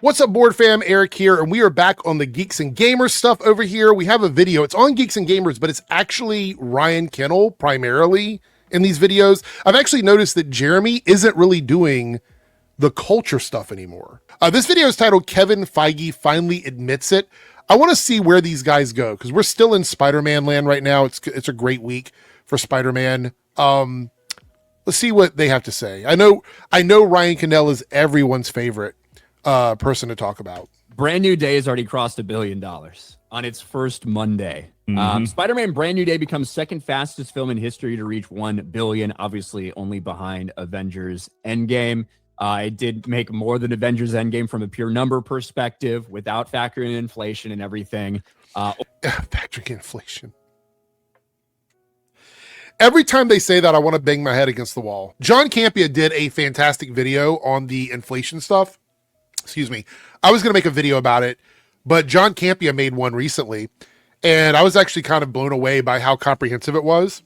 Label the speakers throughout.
Speaker 1: What's up, board fam? Eric here, and we are back on the Geeks and Gamers stuff over here. We have a video. It's on Geeks and Gamers, but it's actually Ryan Kennel primarily in these videos. I've actually noticed that Jeremy isn't really doing the culture stuff anymore. This video is titled Kevin Feige Finally Admits It. I want to see where these guys go because we're still in Spider-Man land right now. It's a great week for Spider-Man. Let's see what they have to say. I know Ryan Kennel is everyone's favorite person to talk about.
Speaker 2: Brand New Day has already crossed $1 billion on its first Monday. Spider-Man Brand New Day becomes second fastest film in history to reach 1 billion, obviously only behind Avengers Endgame. It did make more than Avengers Endgame from a pure number perspective without factoring in inflation and everything.
Speaker 1: Factoring in inflation. Every time they say that, I want to bang my head against the wall. John Campea did a fantastic video on the inflation stuff. Excuse me. I was going to make a video about it, but John Campea made one recently, and I was actually kind of blown away by how comprehensive it was.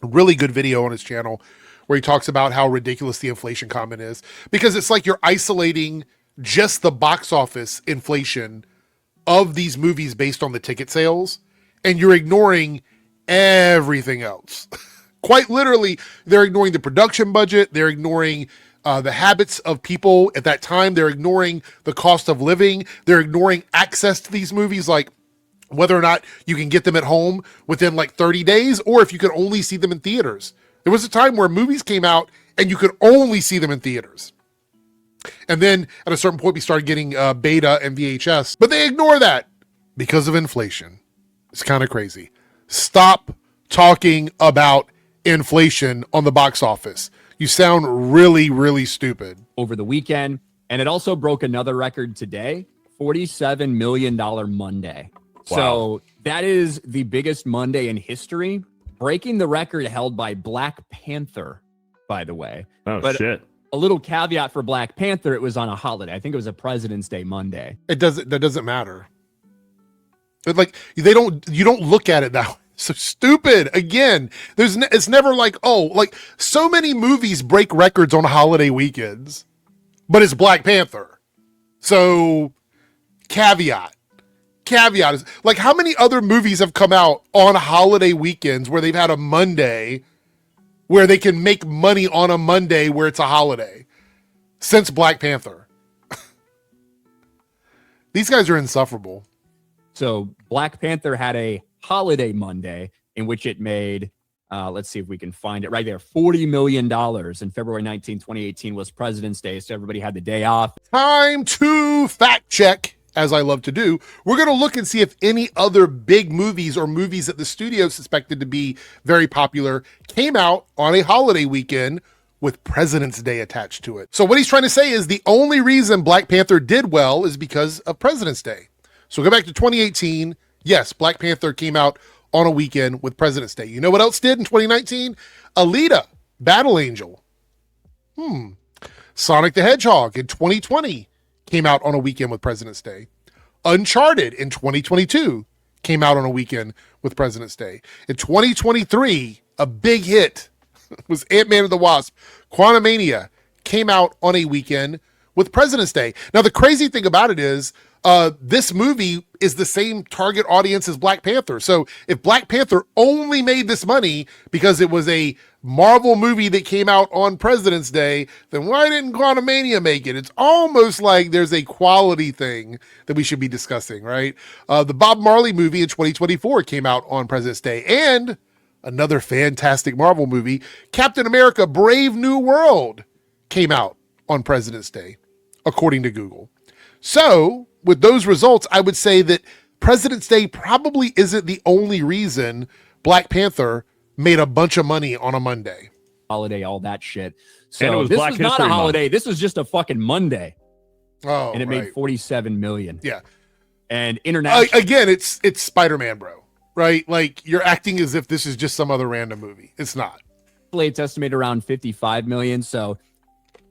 Speaker 1: A really good video on his channel where he talks about how ridiculous the inflation comment is, because it's like you're isolating just the box office inflation of these movies based on the ticket sales, and you're ignoring everything else. Quite literally, they're ignoring the production budget, they're ignoring the habits of people at that time, they're ignoring the cost of living, they're ignoring access to these movies, like whether or not you can get them at home within like 30 days, or if you could only see them in theaters. There was a time where movies came out and you could only see them in theaters. And then at a certain point, we started getting beta and VHS, but they ignore that because of inflation. It's kind of crazy. Stop talking about inflation on the box office. You sound really, really stupid.
Speaker 2: Over the weekend, and it also broke another record today, $47 million Monday. Wow. So that is the biggest Monday in history, breaking the record held by Black Panther, by the way.
Speaker 3: Oh,
Speaker 2: but
Speaker 3: shit.
Speaker 2: A little caveat for Black Panther, it was on a holiday. I think it was a President's Day Monday.
Speaker 1: That doesn't matter. But like you don't look at it that way. So stupid. Again, it's never like, oh, like so many movies break records on holiday weekends, but it's Black Panther. So caveat is like, how many other movies have come out on holiday weekends where they've had a Monday where they can make money on a Monday where it's a holiday since Black Panther? These guys are insufferable.
Speaker 2: So Black Panther had a holiday Monday in which it made, let's see if we can find it right there, $40 million. And February 19, 2018 was President's Day, so everybody had the day off.
Speaker 1: Time to fact check, as I love to do. We're going to look and see if any other big movies or movies that the studio suspected to be very popular came out on a holiday weekend with President's Day attached to it. So what he's trying to say is the only reason Black Panther did well is because of President's Day. So go back to 2018. Yes, Black Panther came out on a weekend with President's Day. You know what else did in 2019? Alita, Battle Angel. Sonic the Hedgehog in 2020 came out on a weekend with President's Day. Uncharted in 2022 came out on a weekend with President's Day. In 2023, a big hit was Ant-Man and the Wasp. Quantumania came out on a weekend with President's Day. Now, the crazy thing about it is this movie is the same target audience as Black Panther. So if Black Panther only made this money because it was a Marvel movie that came out on President's Day, then why didn't Quantumania make it? It's almost like there's a quality thing that we should be discussing, right? The Bob Marley movie in 2024 came out on President's Day, and another fantastic Marvel movie, Captain America: Brave New World, came out on President's Day, according to Google. So with those results, I would say that President's Day probably isn't the only reason Black Panther made a bunch of money on a Monday.
Speaker 2: Holiday, all that shit. So this was not a holiday. This was just a fucking Monday.
Speaker 1: Oh,
Speaker 2: and it made 47 million.
Speaker 1: Yeah.
Speaker 2: And international.
Speaker 1: Again, it's Spider-Man, bro. Right? Like, you're acting as if this is just some other random movie. It's not.
Speaker 2: It's estimated around 55 million. So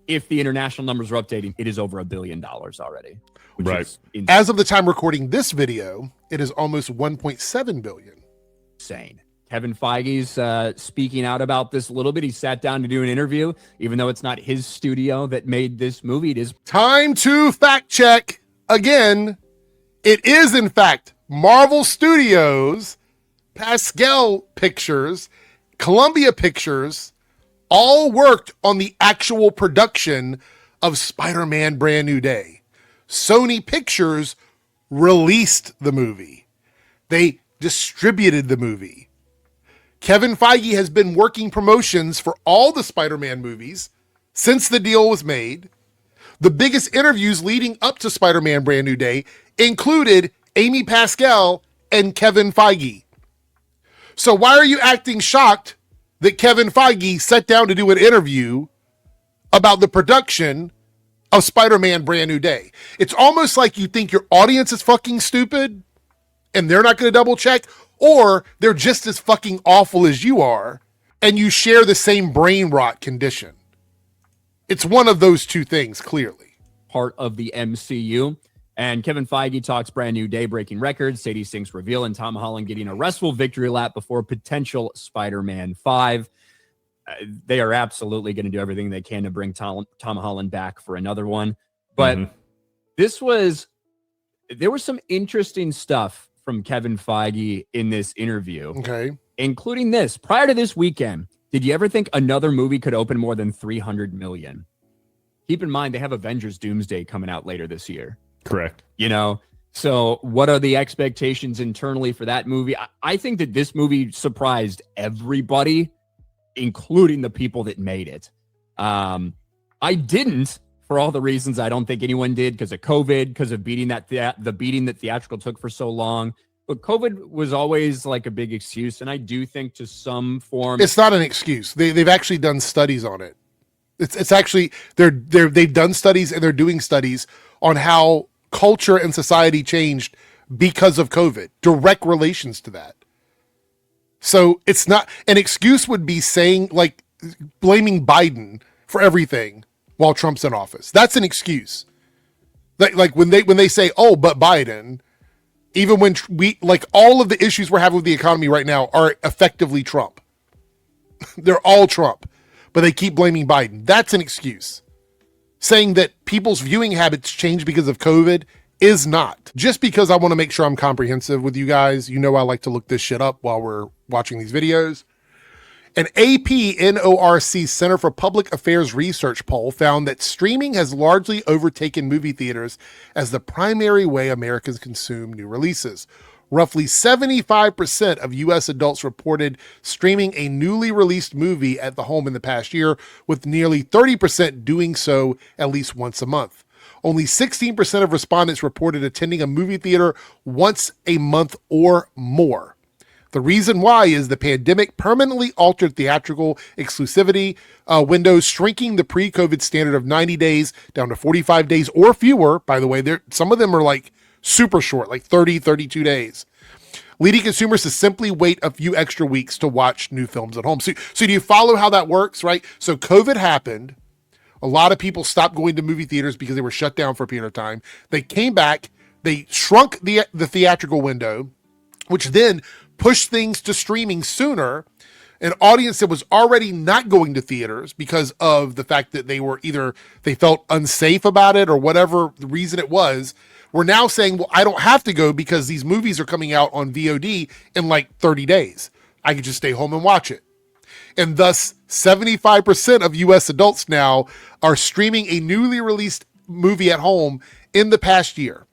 Speaker 2: if the international numbers are updating, it is over $1 billion already.
Speaker 3: Right.
Speaker 1: As of the time recording this video, it is almost 1.7 billion.
Speaker 2: Insane. Kevin Feige's speaking out about this a little bit. He sat down to do an interview, even though it's not his studio that made this movie. It is
Speaker 1: time to fact check again. It is, in fact, Marvel Studios, Pascal Pictures, Columbia Pictures, all worked on the actual production of Spider-Man Brand New Day. Sony Pictures released the movie. They distributed the movie. Kevin Feige has been working promotions for all the Spider-Man movies since the deal was made. The biggest interviews leading up to Spider-Man Brand New Day included Amy Pascal and Kevin Feige. So why are you acting shocked that Kevin Feige sat down to do an interview about the production of Spider-Man Brand New Day? It's almost like you think your audience is fucking stupid and they're not going to double check, or they're just as fucking awful as you are and you share the same brain rot condition. It's one of those two things, clearly.
Speaker 2: Part of the MCU. And Kevin Feige talks Brand New Day breaking records, Sadie Sink's reveal, and Tom Holland getting a restful victory lap before potential Spider-Man 5. They are absolutely going to do everything they can to bring Tom Holland back for another one. But there was some interesting stuff from Kevin Feige in this interview.
Speaker 1: Okay.
Speaker 2: Including this. Prior to this weekend, did you ever think another movie could open more than 300 million? Keep in mind, they have Avengers Doomsday coming out later this year.
Speaker 3: Correct.
Speaker 2: You know, so what are the expectations internally for that movie? I think that this movie surprised everybody, including the people that made it. I didn't, for all the reasons I don't think anyone did, because of COVID, because of beating the beating that theatrical took for so long. But COVID was always like a big excuse, and I do think to some form
Speaker 1: it's not an excuse. They've actually done studies on it. It's actually they've done studies, and they're doing studies on how culture and society changed because of COVID. Direct relations to that. So it's not an excuse. Would be saying, like, blaming Biden for everything while Trump's in office. That's an excuse. Like when they say, oh, but Biden, even when like all of the issues we're having with the economy right now are effectively Trump. They're all Trump, but they keep blaming Biden. That's an excuse. Saying that people's viewing habits change because of COVID is not. Just because I want to make sure I'm comprehensive with you guys, you know I like to look this shit up while we're watching these videos. An AP-NORC Center for Public Affairs research poll found that streaming has largely overtaken movie theaters as the primary way Americans consume new releases. Roughly 75% of U.S. adults reported streaming a newly released movie at the home in the past year, with nearly 30% doing so at least once a month. Only 16% of respondents reported attending a movie theater once a month or more. The reason why is the pandemic permanently altered theatrical exclusivity windows, shrinking the pre-COVID standard of 90 days down to 45 days or fewer. By the way, some of them are like super short, like 30, 32 days. Leading consumers to simply wait a few extra weeks to watch new films at home. So do you follow how that works, right? So COVID happened. A lot of people stopped going to movie theaters because they were shut down for a period of time. They came back. They shrunk the theatrical window, which then pushed things to streaming sooner. An audience that was already not going to theaters because of the fact that they felt unsafe about it or whatever the reason it was, were now saying, well, I don't have to go because these movies are coming out on VOD in like 30 days. I could just stay home and watch it. And thus 75% of US adults now are streaming a newly released movie at home in the past year.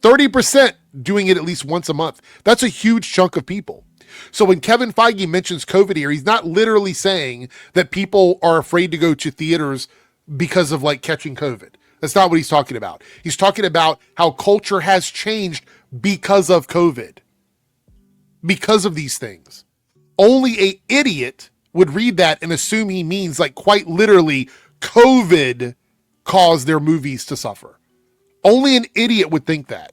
Speaker 1: 30% doing it at least once a month. That's a huge chunk of people. So when Kevin Feige mentions COVID here, he's not literally saying that people are afraid to go to theaters because of like catching COVID. That's not what he's talking about. He's talking about how culture has changed because of COVID. Because of these things. Only an idiot would read that and assume he means like quite literally COVID caused their movies to suffer. Only an idiot would think that.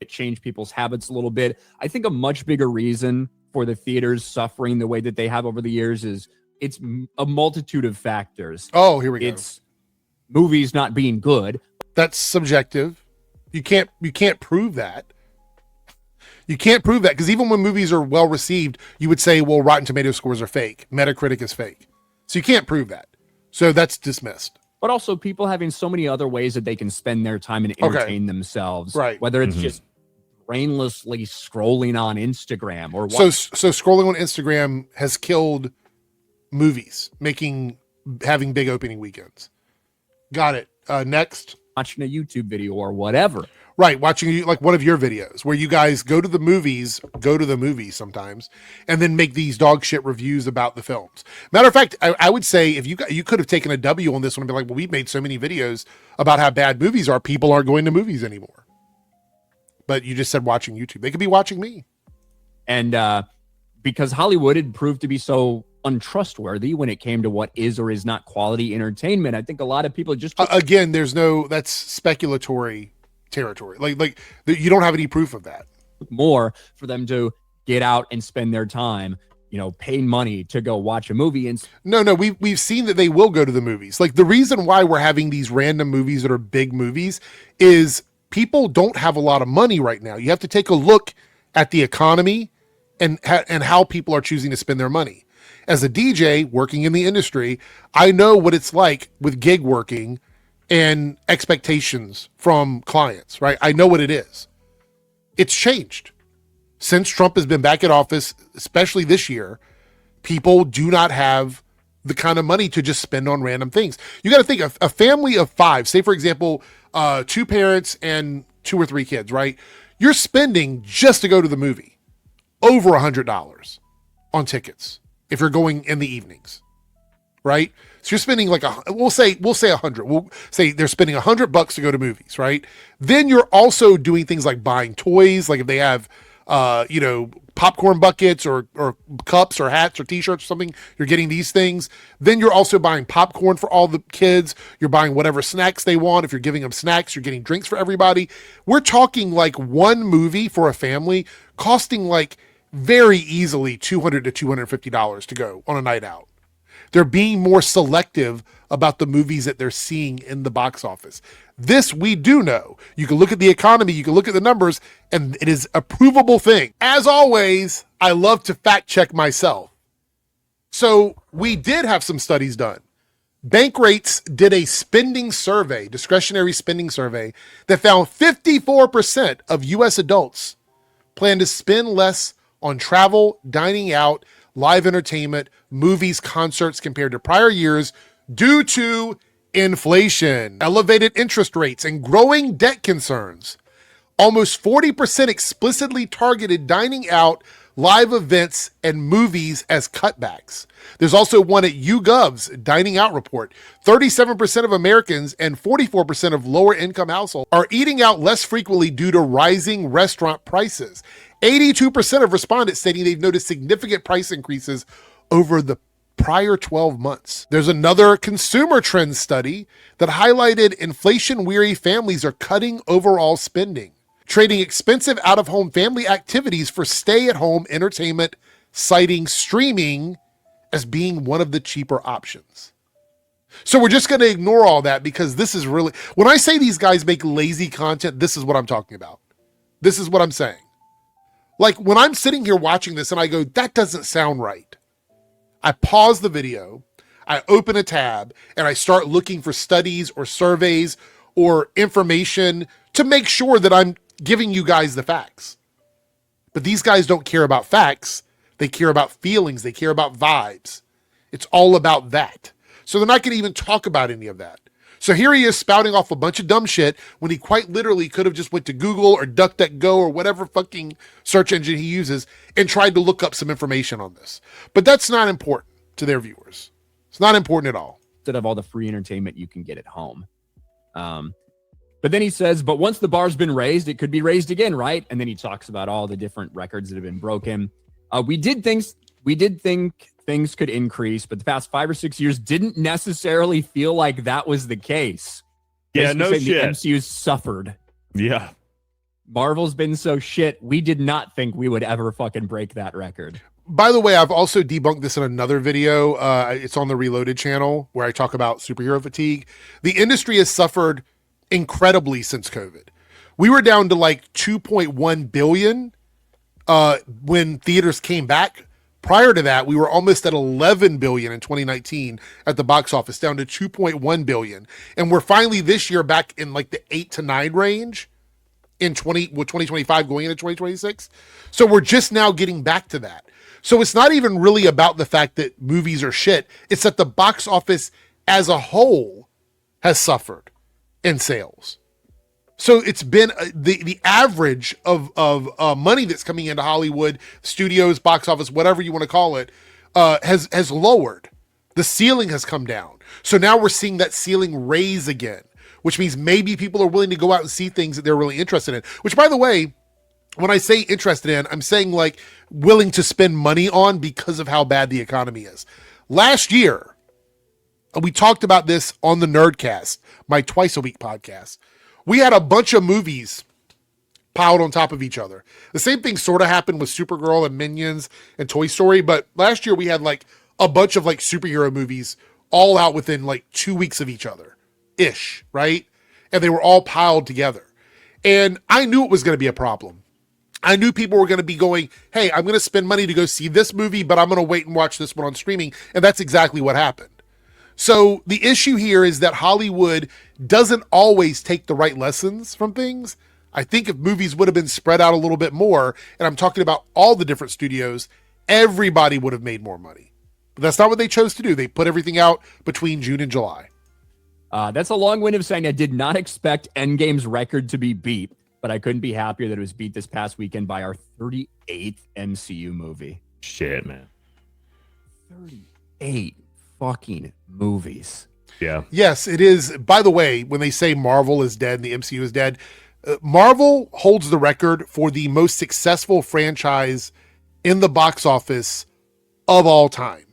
Speaker 2: It changed people's habits a little bit. I think a much bigger reason for the theaters suffering the way that they have over the years is it's a multitude of factors.
Speaker 1: Oh, here we go.
Speaker 2: It's movies not being good.
Speaker 1: That's subjective. You can't prove that. You can't prove that because even when movies are well received, you would say, well, Rotten Tomato scores are fake. Metacritic is fake. So you can't prove that. So that's dismissed.
Speaker 2: But also people having so many other ways that they can spend their time and entertain themselves.
Speaker 1: Right.
Speaker 2: Whether it's just brainlessly scrolling on Instagram or
Speaker 1: so scrolling on Instagram has killed movies having big opening weekends. Got it. Next.
Speaker 2: Watching a YouTube video or whatever.
Speaker 1: Right, watching like one of your videos where you guys go to the movies sometimes, and then make these dog shit reviews about the films. Matter of fact, I would say if you could have taken a W on this one and be like, well, we've made so many videos about how bad movies are, people aren't going to movies anymore. But you just said watching YouTube. They could be watching me.
Speaker 2: And because Hollywood had proved to be so untrustworthy when it came to what is or is not quality entertainment, I think a lot of people just
Speaker 1: again, that's speculatory territory. Like you don't have any proof of that.
Speaker 2: More for them to get out and spend their time, paying money to go watch a movie. And
Speaker 1: no, we've seen that they will go to the movies. Like the reason why we're having these random movies that are big movies is people don't have a lot of money right now. You have to take a look at the economy and how people are choosing to spend their money. As a DJ working in the industry, I know what it's like with gig working and expectations from clients, right? I know what it is. It's changed. Since Trump has been back in office, especially this year, people do not have the kind of money to just spend on random things. You got to think of a family of 5, say for example, 2 parents and 2 or 3 kids, right? You're spending just to go to the movie over $100 on tickets if you're going in the evenings, right? So you're spending like we'll say 100. We'll say they're spending $100 to go to movies, right? Then you're also doing things like buying toys, like if they have, popcorn buckets or cups or hats or t-shirts or something, you're getting these things. Then you're also buying popcorn for all the kids. You're buying whatever snacks they want. If you're giving them snacks, you're getting drinks for everybody. We're talking like one movie for a family costing like very easily $200 to $250 to go on a night out. They're being more selective about the movies that they're seeing in the box office. This we do know. You can look at the economy, you can look at the numbers, and it is a provable thing. As always, I love to fact check myself. So we did have some studies done. Bankrates did a spending survey, discretionary spending survey, that found 54% of U.S. adults plan to spend less on travel, dining out, live entertainment, movies, concerts compared to prior years due to inflation, elevated interest rates, and growing debt concerns. Almost 40% explicitly targeted dining out, live events, and movies as cutbacks. There's also one at YouGov's dining out report. 37% of Americans and 44% of lower income households are eating out less frequently due to rising restaurant prices. 82% of respondents stating they've noticed significant price increases over the prior 12 months. There's another consumer trends study that highlighted inflation-weary families are cutting overall spending, trading expensive out-of-home family activities for stay-at-home entertainment, citing streaming as being one of the cheaper options. So we're just going to ignore all that because this is really, when I say these guys make lazy content, this is what I'm talking about. This is what I'm saying. Like when I'm sitting here watching this and I go, that doesn't sound right. I pause the video, I open a tab, and I start looking for studies or surveys or information to make sure that I'm giving you guys the facts. But these guys don't care about facts. They care about feelings. They care about vibes. It's all about that. So they're not going to even talk about any of that. So here he is spouting off a bunch of dumb shit when he quite literally could have just went to Google or DuckDuckGo or whatever fucking search engine he uses and tried to look up some information on this. But that's not important to their viewers. It's not important at all.
Speaker 2: Instead of all the free entertainment you can get at home. But then he says, but once the bar's been raised, it could be raised again, right? And then he talks about all the different records that have been broken. We did think things could increase, but the past 5 or 6 years didn't necessarily feel like that was the case.
Speaker 3: Yeah, no shit.
Speaker 2: The MCU's suffered.
Speaker 3: Yeah.
Speaker 2: Marvel's been so shit. We did not think we would ever fucking break that record.
Speaker 1: By the way, I've also debunked this in another video. It's on the Reloaded channel where I talk about superhero fatigue. The industry has suffered incredibly since COVID. We were down to like 2.1 billion when theaters came back. Prior to that, we were almost at 11 billion in 2019 at the box office, down to 2.1 billion. And we're finally this year back in like the 8 to 9 range in 2025 going into 2026. So we're just now getting back to that. So it's not even really about the fact that movies are shit. It's that the box office as a whole has suffered in sales. So it's been the average of money that's coming into Hollywood studios, box office, whatever you want to call it, has lowered. The ceiling has come down. So now we're seeing that ceiling raise again, which means maybe people are willing to go out and see things that they're really interested in. Which, by the way, when I say interested in, I'm saying like willing to spend money on because of how bad the economy is. Last year, we talked about this on the Nerdcast, my twice a week podcast. We had a bunch of movies piled on top of each other. The same thing sort of happened with Supergirl and Minions and Toy Story, but last year we had like a bunch of like superhero movies all out within like 2 weeks of each other ish, right? And they were all piled together. And I knew it was going to be a problem. I knew people were going to be going, hey, I'm going to spend money to go see this movie, but I'm going to wait and watch this one on streaming. And that's exactly what happened. So the issue here is that Hollywood doesn't always take the right lessons from things. I think if movies would have been spread out a little bit more, and I'm talking about all the different studios, everybody would have made more money. But that's not what they chose to do. They put everything out between June and July.
Speaker 2: That's a long way of saying I did not expect Endgame's record to be beat, but I couldn't be happier that it was beat this past weekend by our 38th MCU movie.
Speaker 3: Shit, man.
Speaker 2: 38 fucking movies.
Speaker 3: Yeah.
Speaker 1: Yes, it is. By the way, when they say Marvel is dead and the MCU is dead, Marvel holds the record for the most successful franchise in the box office of all time.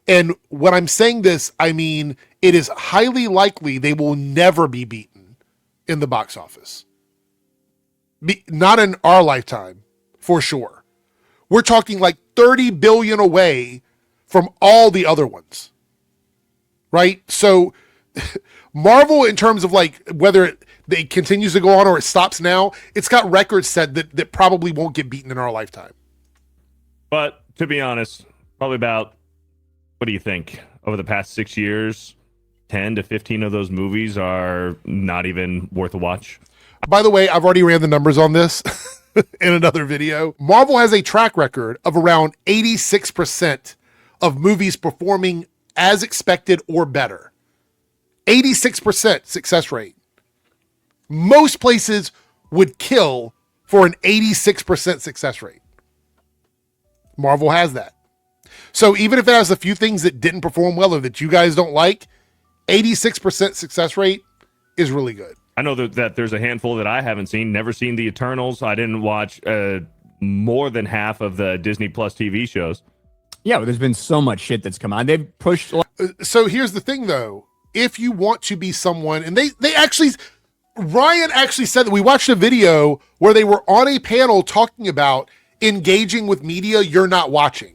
Speaker 1: And when I'm saying this, I mean, it is highly likely they will never be beaten in the box office. Not in our lifetime, for sure. We're talking like 30 billion away from all the other ones. Right? So Marvel, in terms of like whether it continues to go on or it stops now, it's got records set that probably won't get beaten in our lifetime.
Speaker 3: But to be honest, probably about, what do you think? Over the past 6 years, 10 to 15 of those movies are not even worth a watch.
Speaker 1: By the way, I've already ran the numbers on this in another video. Marvel has a track record of around 86% of movies performing as expected or better. 86% success rate. Most places would kill for an 86% success rate. Marvel has that. So even if it has a few things that didn't perform well or that you guys don't like, 86% success rate is really good.
Speaker 3: I know that there's a handful that I haven't seen. Never seen the Eternals. I didn't watch more than half of the Disney Plus TV shows.
Speaker 2: Yeah, but there's been so much shit that's come on. They've pushed.
Speaker 1: So here's the thing, though. If you want to be someone, and they actually, Ryan actually said that we watched a video where they were on a panel talking about engaging with media you're not watching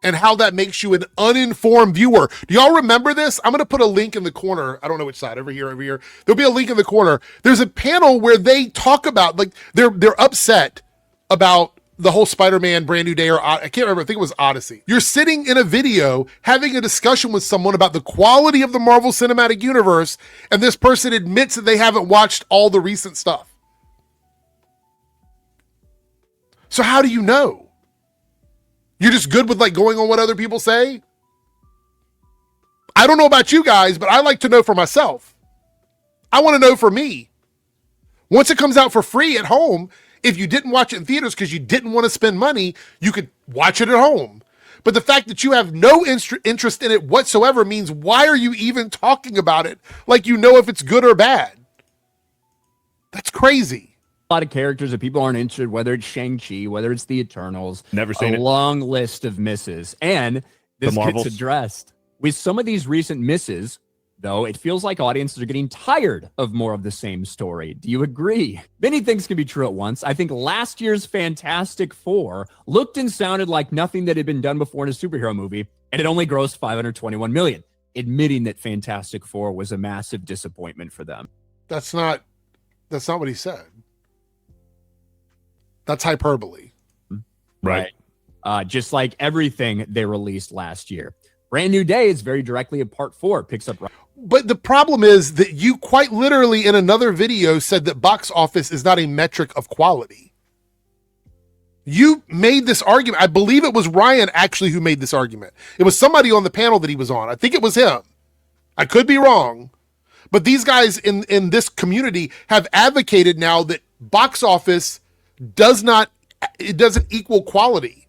Speaker 1: and how that makes you an uninformed viewer. Do y'all remember this? I'm going to put a link in the corner. I don't know which side, over here. There'll be a link in the corner. There's a panel where they talk about, like, they're upset about the whole Spider-Man Brand New Day, or I can't remember, I think it was Odyssey. You're sitting in a video having a discussion with someone about the quality of the Marvel Cinematic Universe, and this person admits that they haven't watched all the recent stuff. So how do you know? You're just good with like going on what other people say? I don't know about you guys, but I like to know for myself. I want to know for me. Once it comes out for free at home, if you didn't watch it in theaters because you didn't want to spend money, you could watch it at home. But the fact that you have no interest in it whatsoever means, why are you even talking about it like you know if it's good or bad? That's crazy.
Speaker 2: A lot of characters that people aren't interested, whether it's Shang-Chi, whether it's the Eternals.
Speaker 3: Never seen it.
Speaker 2: A long list of misses. And this gets addressed. With some of these recent misses, though, it feels like audiences are getting tired of more of the same story. Do you agree? Many things can be true at once. I think last year's Fantastic Four looked and sounded like nothing that had been done before in a superhero movie, and it only grossed $521 million, admitting that Fantastic Four was a massive disappointment for them.
Speaker 1: That's not what he said. That's hyperbole.
Speaker 3: Right.
Speaker 2: Just like everything they released last year. Brand New Day is very directly a part 4, picks up right.
Speaker 1: But the problem is that you quite literally in another video said that box office is not a metric of quality. You made this argument. I believe it was Ryan actually who made this argument. It was somebody on the panel that he was on. I think it was him. I could be wrong. But these guys in this community have advocated now that box office doesn't equal quality.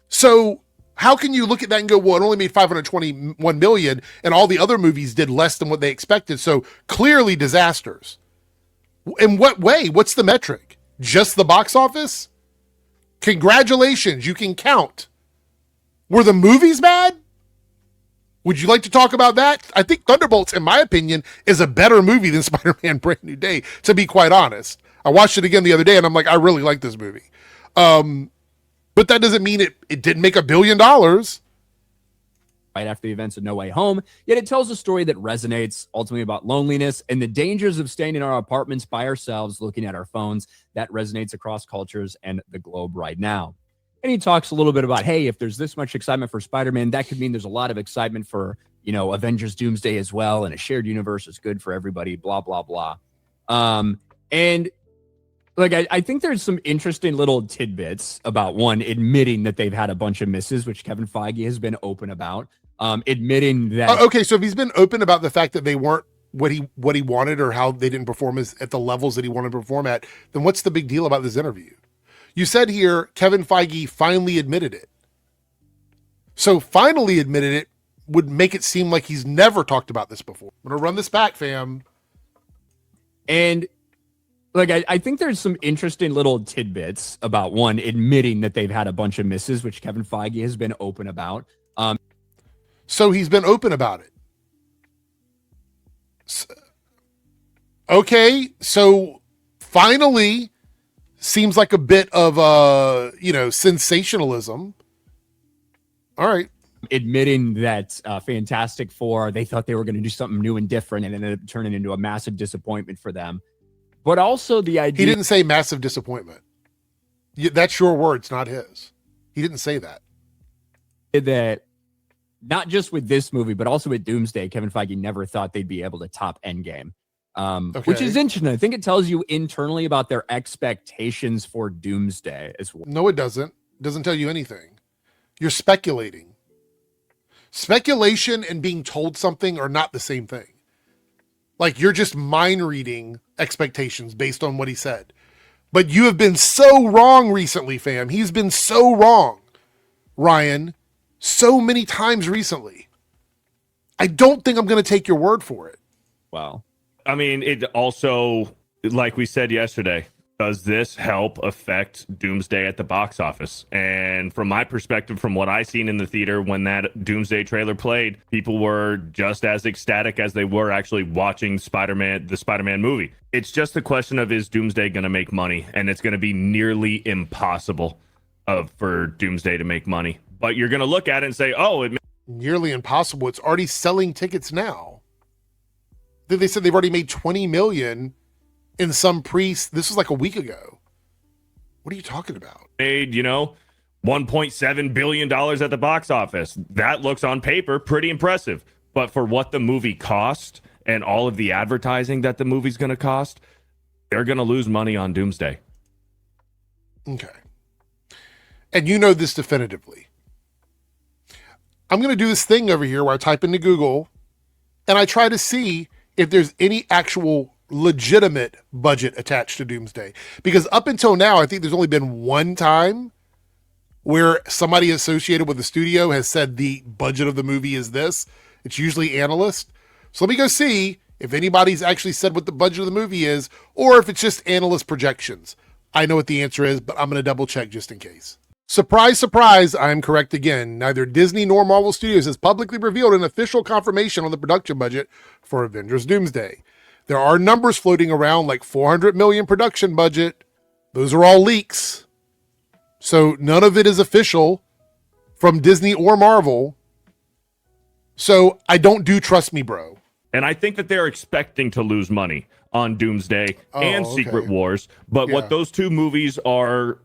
Speaker 1: So how can you look at that and go, well, it only made 521 million and all the other movies did less than what they expected. So clearly disasters. In what way? What's the metric? Just the box office? Congratulations, you can count. Were the movies bad? Would you like to talk about that? I think Thunderbolts, in my opinion, is a better movie than Spider-Man Brand New Day, to be quite honest. I watched it again the other day and I'm like, I really like this movie. But that doesn't mean it didn't make $1 billion.
Speaker 2: Right after the events of No Way Home, yet it tells a story that resonates ultimately about loneliness and the dangers of staying in our apartments by ourselves, looking at our phones. That resonates across cultures and the globe right now. And he talks a little bit about, hey, if there's this much excitement for Spider-Man, that could mean there's a lot of excitement for, Avengers Doomsday as well. And a shared universe is good for everybody, blah, blah, blah. And like, I think there's some interesting little tidbits about one, admitting that they've had a bunch of misses, which Kevin Feige has been open about. Admitting that.
Speaker 1: Okay, so if he's been open about the fact that they weren't what he wanted or how they didn't perform at the levels that he wanted to perform at, then what's the big deal about this interview? You said here Kevin Feige finally admitted it. So finally admitted it would make it seem like he's never talked about this before. I'm going to run this back, fam.
Speaker 2: And like, I think there's some interesting little tidbits about one, admitting that they've had a bunch of misses, which Kevin Feige has been open about.
Speaker 1: So he's been open about it. Okay, so finally seems like a bit of sensationalism. All right.
Speaker 2: Admitting that Fantastic Four, they thought they were going to do something new and different and ended up turning into a massive disappointment for them. But also the idea...
Speaker 1: He didn't say massive disappointment. That's your words, not his. He didn't say that.
Speaker 2: That not just with this movie, but also with Doomsday, Kevin Feige never thought they'd be able to top Endgame. Which is interesting. I think it tells you internally about their expectations for Doomsday as well.
Speaker 1: No, it doesn't. It doesn't tell you anything. You're speculating. Speculation and being told something are not the same thing. Like, you're just mind reading expectations based on what he said. But you have been so wrong recently, fam. He's been so wrong, Ryan, so many times recently. I don't think I'm going to take your word for it.
Speaker 2: Wow.
Speaker 3: I mean, it also, like we said yesterday, does this help affect Doomsday at the box office? And from my perspective, from what I seen in the theater when that Doomsday trailer played, people were just as ecstatic as they were actually watching the Spider-Man movie. It's just a question of, is Doomsday going to make money? And it's going to be nearly impossible for Doomsday to make money. But you're going to look at it and say, oh,
Speaker 1: nearly impossible. It's already selling tickets now. They said they've already made 20 million in some this was like a week ago. What are you talking about?
Speaker 3: Made, $1.7 billion at the box office. That looks on paper pretty impressive. But for what the movie cost and all of the advertising that the movie's going to cost, they're going to lose money on Doomsday.
Speaker 1: Okay. And you know this definitively. I'm going to do this thing over here where I type into Google and I try to see if there's any actual legitimate budget attached to Doomsday, because up until now I think there's only been one time where somebody associated with the studio has said the budget of the movie is this. It's usually analyst. So let me go see if anybody's actually said what the budget of the movie is, or if it's just analyst projections. I know what the answer is, but I'm going to double check just in case. Surprise, surprise, I'm correct again. Neither Disney nor Marvel Studios has publicly revealed an official confirmation on the production budget for Avengers Doomsday. There are numbers floating around like 400 million production budget. Those are all leaks. So none of it is official from Disney or Marvel. So I don't do Trust Me, Bro.
Speaker 3: And I think that they're expecting to lose money on Doomsday and Secret Wars. But what those two movies are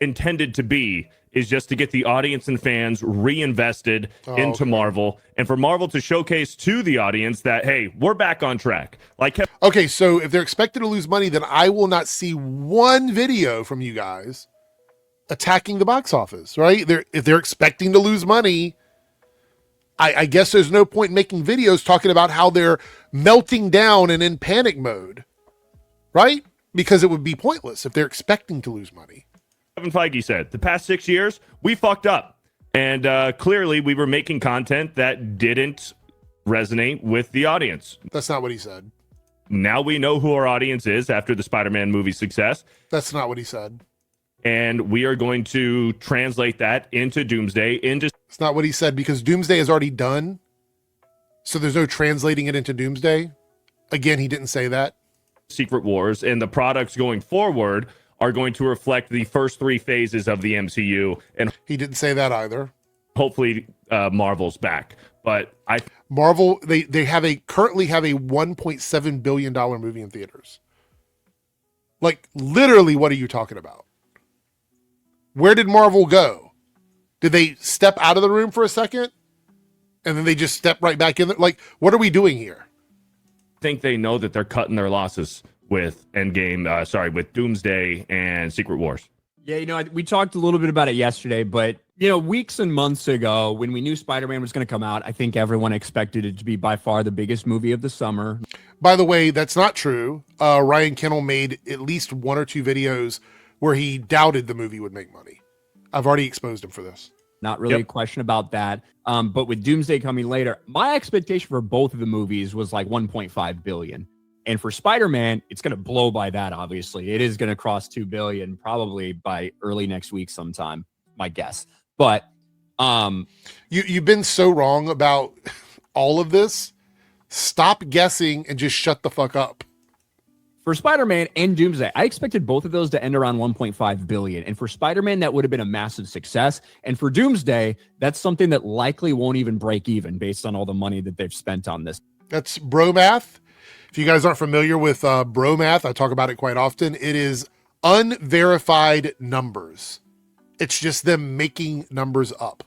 Speaker 3: intended to be is just to get the audience and fans reinvested into Marvel, and for Marvel to showcase to the audience that, hey, we're back on track. Like,
Speaker 1: okay, so if they're expected to lose money, then I will not see one video from you guys attacking the box office, right? If they're expecting to lose money, I guess there's no point in making videos talking about how they're melting down and in panic mode, right? Because it would be pointless if they're expecting to lose money.
Speaker 3: Kevin Feige said, the past 6 years, we fucked up. And clearly we were making content that didn't resonate with the audience.
Speaker 1: That's not what he said.
Speaker 3: Now we know who our audience is after the Spider-Man movie success.
Speaker 1: That's not what he said.
Speaker 3: And we are going to translate that into Doomsday,
Speaker 1: It's not what he said, because Doomsday is already done. So there's no translating it into Doomsday. Again, he didn't say that.
Speaker 3: Secret Wars, and the products going forward are going to reflect the first 3 phases of the MCU, and
Speaker 1: he didn't say that either.
Speaker 3: Hopefully Marvel's back. But
Speaker 1: Marvel, they currently have a $1.7 billion movie in theaters. Like, literally, what are you talking about? Where did Marvel go? Did they step out of the room for a second and then they just step right back in there? Like, what are we doing here?
Speaker 3: I think they know that they're cutting their losses with with Doomsday and Secret Wars.
Speaker 2: Yeah, we talked a little bit about it yesterday, but, weeks and months ago, when we knew Spider-Man was going to come out, I think everyone expected it to be by far the biggest movie of the summer.
Speaker 1: By the way, that's not true. Ryan Kennel made at least 1 or 2 videos where he doubted the movie would make money. I've already exposed him for this.
Speaker 2: Not really a question about that. But with Doomsday coming later, my expectation for both of the movies was like 1.5 billion. And for Spider-Man, it's going to blow by that, obviously. It is going to cross 2 billion probably by early next week sometime, my guess. But
Speaker 1: you've been so wrong about all of this. Stop guessing and just shut the fuck up.
Speaker 2: For Spider-Man and Doomsday, I expected both of those to end around 1.5 billion. And for Spider-Man, that would have been a massive success. And for Doomsday, that's something that likely won't even break even based on all the money that they've spent on this.
Speaker 1: That's bro math. If you guys aren't familiar with bro math, I talk about it quite often. It is unverified numbers. It's just them making numbers up.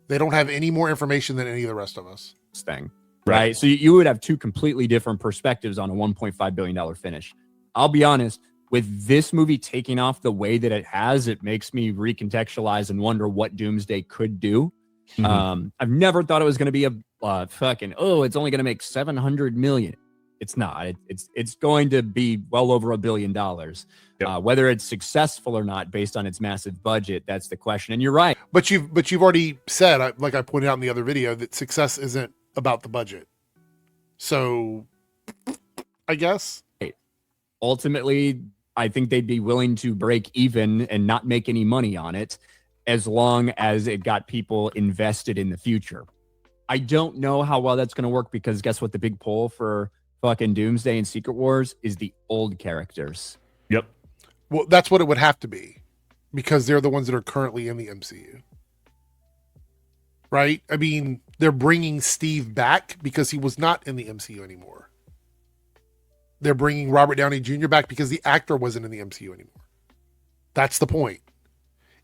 Speaker 1: They don't have any more information than any of the rest of us.
Speaker 2: Thing. Right. So you would have 2 completely different perspectives on a $1.5 billion finish. I'll be honest, with this movie taking off the way that it has, it makes me recontextualize and wonder what Doomsday could do. Mm-hmm. I've never thought it was going to be a it's only going to make 700 million. It's not. It's going to be well over $1 billion. Yep. Whether it's successful or not based on its massive budget, that's the question. And you're right. But
Speaker 1: you've already said, like I pointed out in the other video, that success isn't about the budget. So I guess
Speaker 2: ultimately I think they'd be willing to break even and not make any money on it as long as it got people invested in the future. I don't know how well that's going to work, because guess what? The big pull for fucking Doomsday and Secret Wars is the old characters.
Speaker 3: Yep.
Speaker 1: Well, that's what it would have to be, because they're the ones that are currently in the MCU. Right? I mean, they're bringing Steve back because he was not in the MCU anymore. They're bringing Robert Downey Jr. back because the actor wasn't in the MCU anymore. That's the point.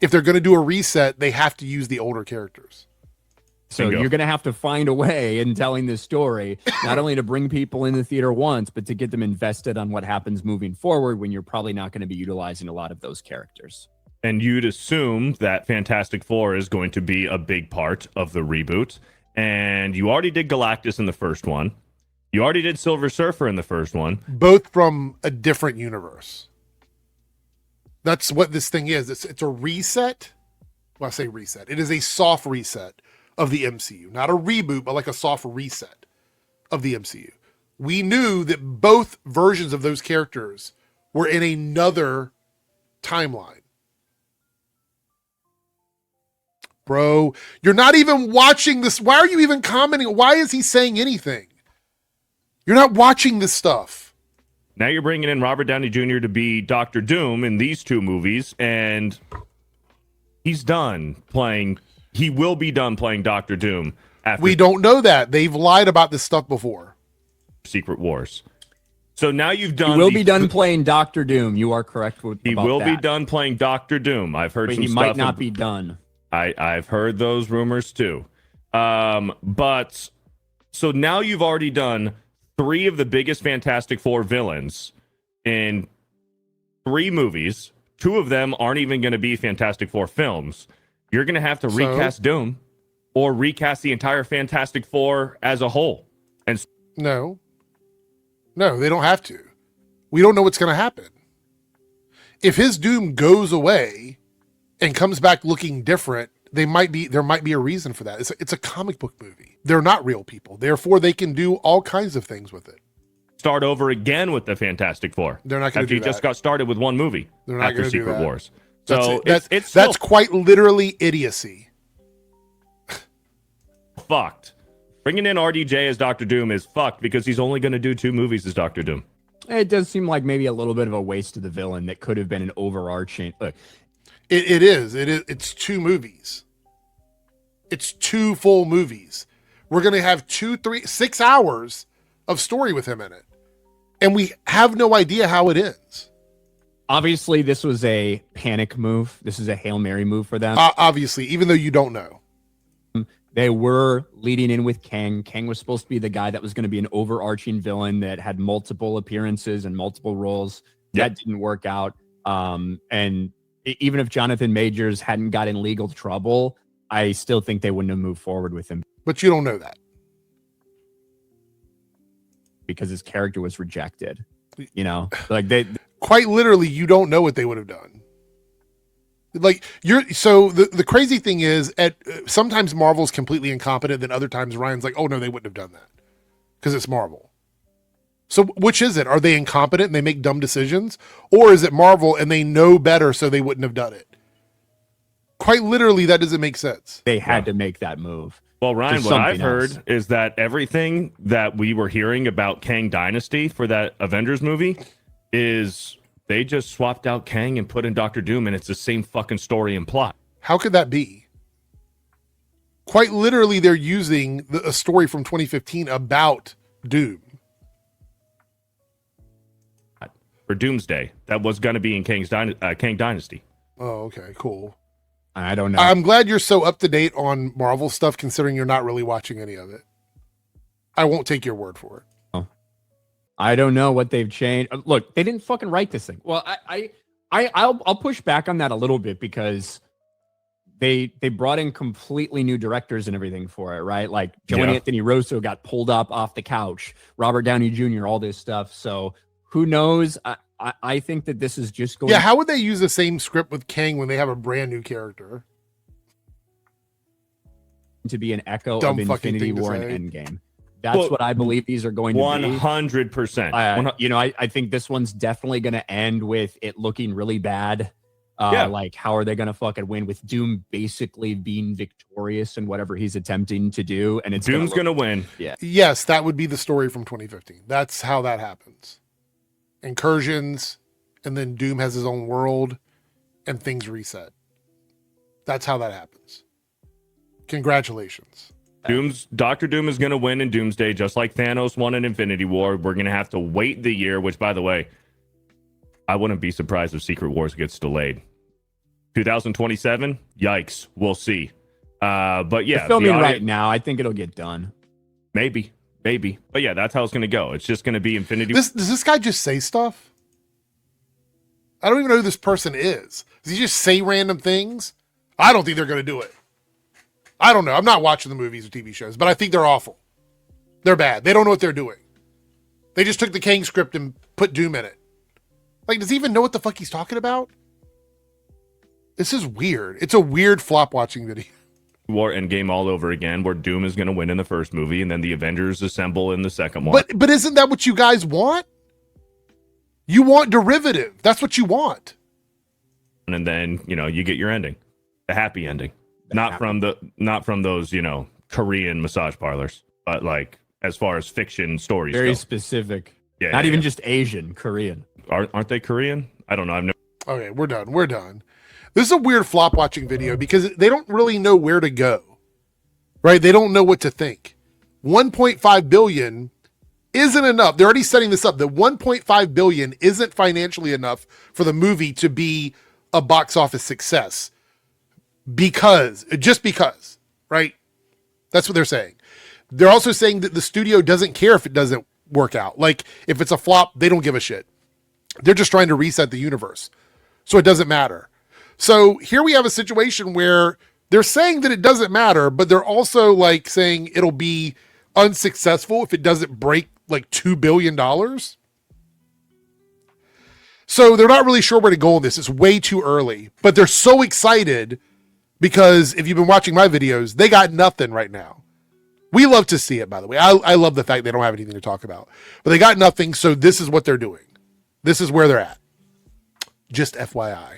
Speaker 1: If they're going to do a reset, they have to use the older characters.
Speaker 2: So you're going to have to find a way in telling this story, not only to bring people in the theater once, but to get them invested on what happens moving forward when you're probably not going to be utilizing a lot of those characters.
Speaker 3: And you'd assume that Fantastic Four is going to be a big part of the reboot. And you already did Galactus in the first one. You already did Silver Surfer in the first one.
Speaker 1: Both from a different universe. That's what this thing is. It's a reset. Well, I say reset. It is a soft reset of the MCU. Not a reboot, but like a soft reset of the MCU. We knew that both versions of those characters were in another timeline. Bro, you're not even watching this. Why are you even commenting? Why is he saying anything? You're not watching this stuff.
Speaker 3: Now you're bringing in Robert Downey Jr. to be Dr. Doom in these 2 movies, and he's done playing. He will be done playing Dr. Doom after.
Speaker 1: We don't know that. They've lied about this stuff before.
Speaker 3: Secret Wars. So now you've done.
Speaker 2: He will be done playing Doctor Doom. You are correct with
Speaker 3: He will be done playing Doctor Doom. I've heard
Speaker 2: but
Speaker 3: some
Speaker 2: he
Speaker 3: stuff.
Speaker 2: might not be done.
Speaker 3: I've heard those rumors too. But so now you've already done 3 of the biggest Fantastic Four villains in 3 movies. 2 of them aren't even going to be Fantastic Four films. You're going to have to recast Doom or recast the entire Fantastic Four as a whole. And
Speaker 1: No, they don't have to. We don't know what's going to happen. If his Doom goes away and comes back looking different, there might be a reason for that. It's a comic book movie. They're not real people. Therefore, they can do all kinds of things with it.
Speaker 3: start over again with the Fantastic Four.
Speaker 1: They're not going to do that.
Speaker 3: After you just got started with one movie.
Speaker 1: They're not
Speaker 3: after
Speaker 1: going to do
Speaker 3: Secret
Speaker 1: that.
Speaker 3: Wars. So
Speaker 1: that's still quite literally idiocy.
Speaker 3: Fucked. Bringing in RDJ as Doctor Doom is fucked because he's only going to do 2 movies as Doctor Doom.
Speaker 2: It does seem like maybe a little bit of a waste of the villain that could have been an overarching. Look,
Speaker 1: It is. It's 2 movies. It's 2 full movies. We're going to have 2, 3, 6 hours of story with him in it. And we have no idea how it ends.
Speaker 2: obviously, this was a panic move. This is a Hail Mary move for them.
Speaker 1: Obviously, even though you don't know.
Speaker 2: They were leading in with Kang. Kang was supposed to be the guy that was going to be an overarching villain that had multiple appearances and multiple roles. That didn't work out. And even if Jonathan Majors hadn't got in legal trouble, I still think they wouldn't have moved forward with him
Speaker 1: But you don't know that.
Speaker 2: because his character was rejected. You know, like they
Speaker 1: Quite literally, you don't know what they would have done. Like the crazy thing is sometimes Marvel's completely incompetent, then other times Ryan's like, oh no, they wouldn't have done that because it's Marvel. So which is it? Are they incompetent and they make dumb decisions, or is it Marvel and they know better so they wouldn't have done it? Quite literally, that doesn't make sense.
Speaker 2: they had to make that move.
Speaker 3: Well, Ryan,
Speaker 2: There's
Speaker 3: what I've
Speaker 2: something else.
Speaker 3: heard is that everything that we were hearing about Kang Dynasty for that Avengers movie is they just swapped out Kang and put in Doctor Doom, and it's the same fucking story and plot.
Speaker 1: How could that be? Quite literally, they're using a story from 2015 about Doom.
Speaker 3: For Doomsday, that was going to be in Kang Dynasty.
Speaker 1: Oh, okay, cool.
Speaker 2: I don't know.
Speaker 1: I'm glad you're so up to date on Marvel stuff, considering you're not really watching any of it. I won't take your word for it.
Speaker 2: I don't know what they've changed. Look, they didn't fucking write this thing. Well, I'll push back on that a little bit because they brought in completely new directors and everything for it, right? Like Joe Anthony Russo got pulled up off the couch, Robert Downey Jr., all this stuff. So who knows? I think that this is just going.
Speaker 1: Yeah, how would they use the same script with Kang when they have a brand new character?
Speaker 2: To be an echo
Speaker 1: Dumb
Speaker 2: of
Speaker 1: fucking
Speaker 2: Infinity
Speaker 1: thing to
Speaker 2: War and
Speaker 1: say.
Speaker 2: Endgame. That's what I believe these are going to be.
Speaker 3: 100%.
Speaker 2: I think this one's definitely going to end with it looking really bad. Like, how are they going to fucking win with Doom basically being victorious in whatever he's attempting to do? And it's
Speaker 3: Doom's going to win.
Speaker 2: Yeah.
Speaker 1: Yes, that would be the story from 2015. That's how that happens. Incursions, and then Doom has his own world, and things reset. That's how that happens. Congratulations.
Speaker 3: Doctor Doom is going to win in Doomsday, just like Thanos won in Infinity War. We're going to have to wait the year, which, by the way, I wouldn't be surprised if Secret Wars gets delayed. 2027? Yikes. We'll see. But yeah.
Speaker 2: They're filming right now. I think it'll get done.
Speaker 3: Maybe. But yeah, that's how it's going to go. It's just going to be Infinity.
Speaker 1: Does this guy just say stuff? I don't even know who this person is. Does he just say random things? I don't think they're going to do it. I don't know. I'm not watching the movies or TV shows, but I think they're awful. They're bad. They don't know what they're doing. They just took the Kang script and put Doom in it. Like, does he even know what the fuck he's talking about? This is weird. It's a weird flop watching video.
Speaker 3: War Endgame all over again, where Doom is going to win in the first movie, and then the Avengers assemble in the second one.
Speaker 1: But isn't that what you guys want? You want derivative. That's what you want.
Speaker 3: And then, you get your ending. The happy ending. Not from those, Korean massage parlors, but like as far as fiction stories
Speaker 2: Very
Speaker 3: go.
Speaker 2: specific.
Speaker 3: Yeah,
Speaker 2: Not even just Asian, Korean.
Speaker 3: Aren't they Korean? I don't know. I've never.
Speaker 1: Okay, we're done. This is a weird flop watching video because they don't really know where to go. Right? They don't know what to think. 1.5 billion isn't enough. They're already setting this up. The 1.5 billion isn't financially enough for the movie to be a box office success because, right? That's what they're saying. They're also saying that the studio doesn't care if it doesn't work out. Like, if it's a flop, they don't give a shit. They're just trying to reset the universe. So it doesn't matter. So here we have a situation where they're saying that it doesn't matter, but they're also like saying it'll be unsuccessful if it doesn't break like $2 billion. So they're not really sure where to go on this. It's way too early, but they're so excited because if you've been watching my videos, they got nothing right now. We love to see it, by the way. I love the fact they don't have anything to talk about, but they got nothing. So this is what they're doing. This is where they're at. Just FYI.